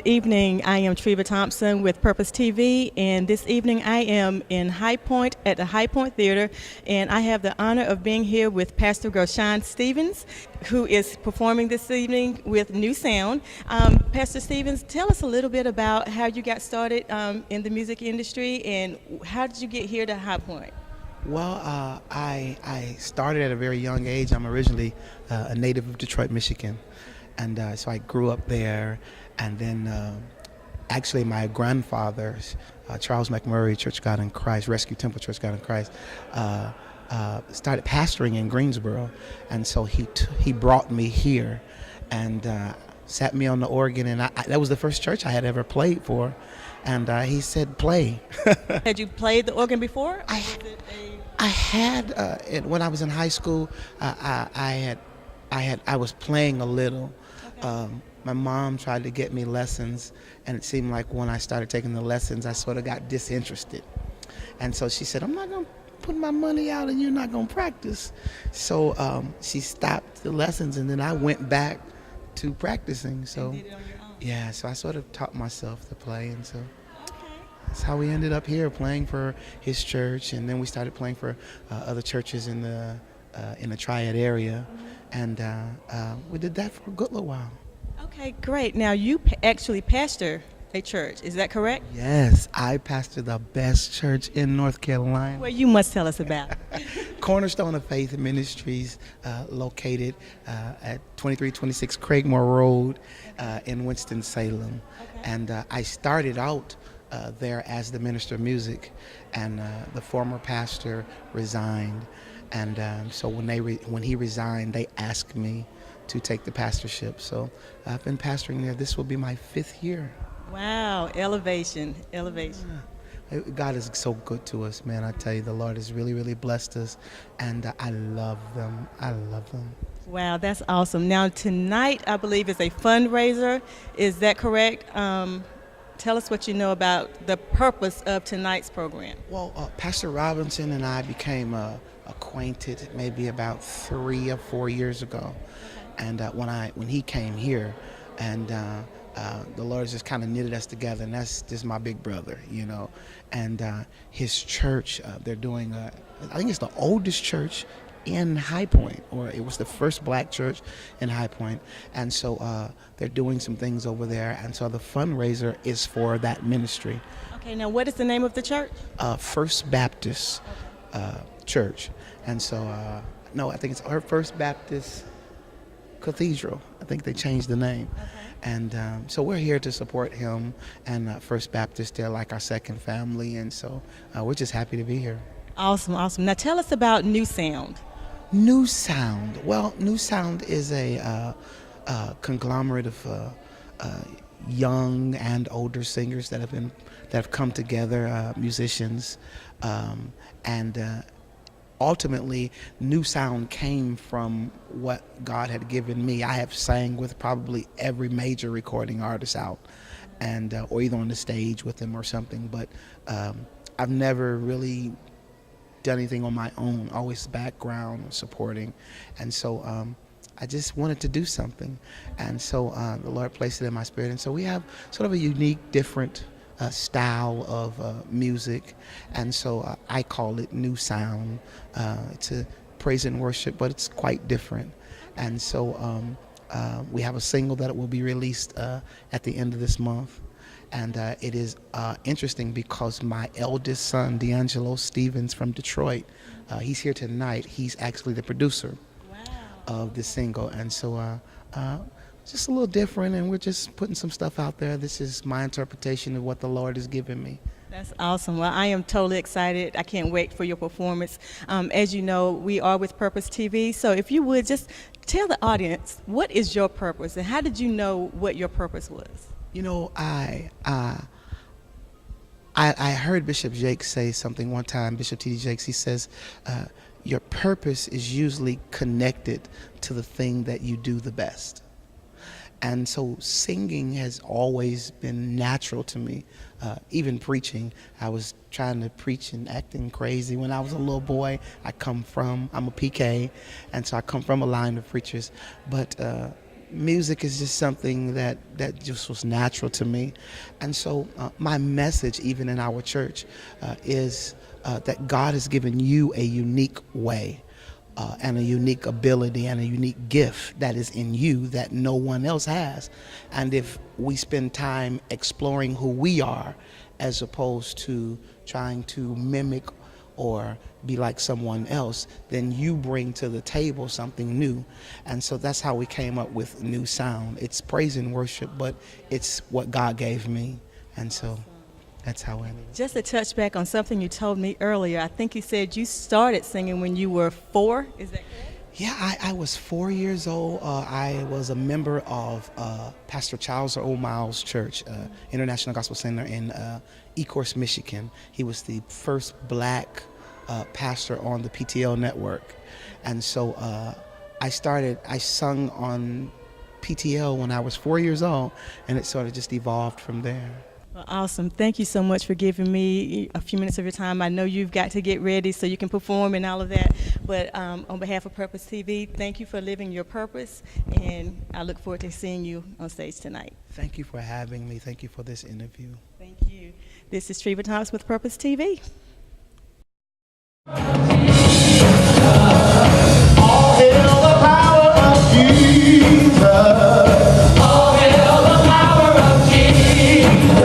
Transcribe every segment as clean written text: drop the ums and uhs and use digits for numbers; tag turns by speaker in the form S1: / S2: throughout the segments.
S1: Good evening. I am Treva Thompson with Purpose TV, and this evening I am in High Point at the High Point Theater, and I have the honor of being here with Pastor Grosjean Stevens, who is performing this evening with New Sound. Pastor Stevens, tell us a little bit about how you got started in the music industry, and how did you get here to High Point?
S2: Well, I started at a very young age. I'm originally a native of Detroit, Michigan, and so I grew up there. And then actually my grandfather, Charles McMurray, Church of God in Christ, Rescue Temple Church of God in Christ, started pastoring in Greensboro. And so he brought me here and sat me on the organ. And that was the first church I had ever played for. And he said, play.
S1: Had you played the organ before?
S2: I had, when I was in high school, I was playing a little. Okay. My mom tried to get me lessons, and it seemed like when I started taking the lessons, I sort of got disinterested. And so she said, I'm not going to put my money out and you're not going to practice. So she stopped the lessons, and then I went back to practicing. So
S1: you did it on your own.
S2: Yeah, so I sort of taught myself to play, and so that's how we ended up here playing for his church, and then we started playing for other churches in the Triad area, and we did that for a good little while.
S1: Okay, great. Now you actually pastor a church, is that correct?
S2: Yes, I pastor the best church in North Carolina.
S1: Well, you must tell us about it.
S2: Cornerstone of Faith Ministries, located at 2326 Cregmore Road in Winston Salem. Okay. And I started out there as the minister of music, and the former pastor resigned, and so when he resigned, they asked me to take the pastorship. So I've been pastoring there. This will be my 5th year.
S1: Wow, elevation.
S2: Yeah. God is so good to us, man. I tell you, the Lord has really, really blessed us, and I love them.
S1: Wow, that's awesome. Now tonight, I believe, is a fundraiser. Is that correct? Tell us what you know about the purpose of tonight's program.
S2: Well, Pastor Robinson and I became acquainted maybe about 3 or 4 years ago. And when he came here, and the Lord just kind of knitted us together, and that's just my big brother, you know. And his church, they're doing, I think it's the oldest church in High Point, or it was the first black church in High Point. And so they're doing some things over there, and so the fundraiser is for that ministry.
S1: Okay, now what is the name of the church?
S2: First Baptist Church. And so, no, I think it's our First Baptist Cathedral. I think they changed the name. Okay. And so we're here to support him, and First Baptist, they're like our second family, and so we're just happy to be here.
S1: Awesome. Now tell us about New Sound.
S2: New Sound. Well, New Sound is a conglomerate of young and older singers that have come together, musicians, and ultimately, New Sound came from what God had given me. I have sang with probably every major recording artist out, and or either on the stage with them or something. But I've never really done anything on my own. Always background supporting, and so I just wanted to do something, and so the Lord placed it in my spirit. And so we have sort of a unique, different style of music, and so I call it New Sound. It's a praise and worship, but it's quite different. And so we have a single that will be released at the end of this month, and it is interesting because my eldest son, D'Angelo Stevens from Detroit, he's here tonight. He's actually the producer of this single, and so just a little different, and we're just putting some stuff out there. This is my interpretation of what the Lord has given me.
S1: That's awesome. Well, I am totally excited. I can't wait for your performance. As you know, we are with Purpose TV, so if you would just tell the audience, what is your purpose, and how did you know what your purpose was?
S2: You know, I heard Bishop Jakes say something one time, Bishop T.D. Jakes. He says, your purpose is usually connected to the thing that you do the best. And so singing has always been natural to me. Even preaching, I was trying to preach and acting crazy when I was a little boy. I'm a PK, and so I come from a line of preachers. But music is just something that just was natural to me. And so my message, even in our church, is that God has given you a unique way and a unique ability and a unique gift that is in you that no one else has. And if we spend time exploring who we are as opposed to trying to mimic or be like someone else, then you bring to the table something new. And so that's how we came up with New Sound. It's praise and worship, but it's what God gave me. And so that's how it is.
S1: Just to touch back on something you told me earlier, I think you said you started singing when you were 4. Is that correct?
S2: Yeah, I was 4 years old. I was a member of Pastor Charles O'Miles Church, International Gospel Center in Ecorse, Michigan. He was the first black pastor on the PTL network. And so I sung on PTL when I was 4 years old, and it sort of just evolved from there.
S1: Well, awesome. Thank you so much for giving me a few minutes of your time. I know you've got to get ready so you can perform and all of that, but on behalf of Purpose TV, thank you for living your purpose, and I look forward to seeing you on stage tonight.
S2: Thank you for having me. Thank you for this interview.
S1: Thank you. This is Treva Thompson with Purpose TV.
S3: All hail the power of Jesus. All hail the power of Jesus.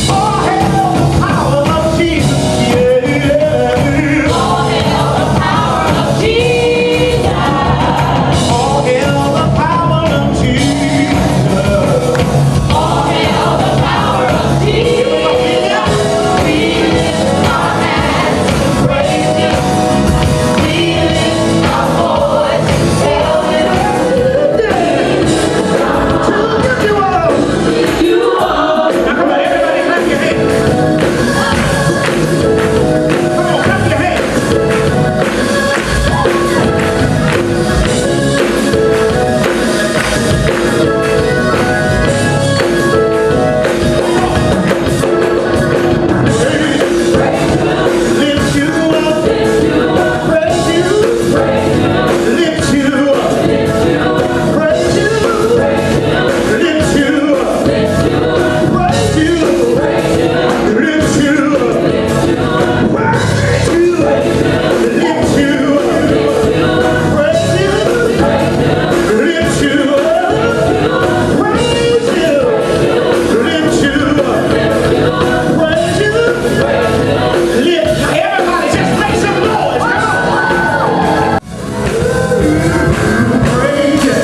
S3: All hail the power of Jesus. Yeah. All hail the power of Jesus. All hail the power of Jesus. All hail the power of Jesus. We lift our hands to praise you. We lift our voice to tell you. You are. Now come on, everybody, clap your hands. Come on, clap your hands. Lift you up, praise you, lift you up, praise you, lift you up, praise you, lift you up, praise you, lift you up, praise you, lift you everybody just make some noise. Come on. Praise you.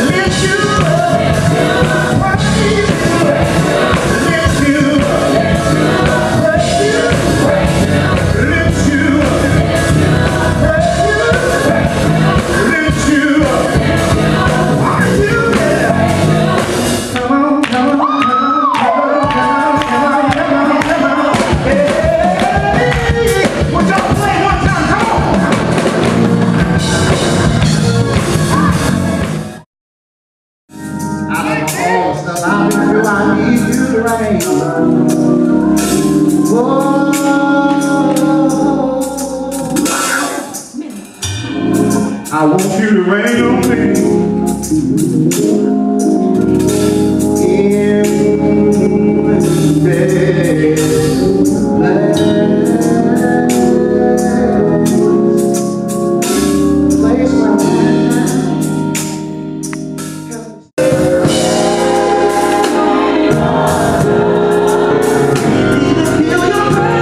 S3: Lift you up. Praise you. Lift you up. Praise you. Lift you up. Praise you. Lift you up. Praise you. Come on, come on, come on, come on, come on, come on, come on. Hey, would y'all play one time? Come on. I don't know stuff out of you. I need you to rain. I want you to rain on me. In this place where feel your presence.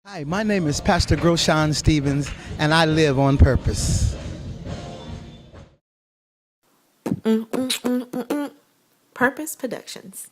S2: Hi, my name is Pastor Grosjean Stevens, and I live on purpose.
S4: Purpose Productions.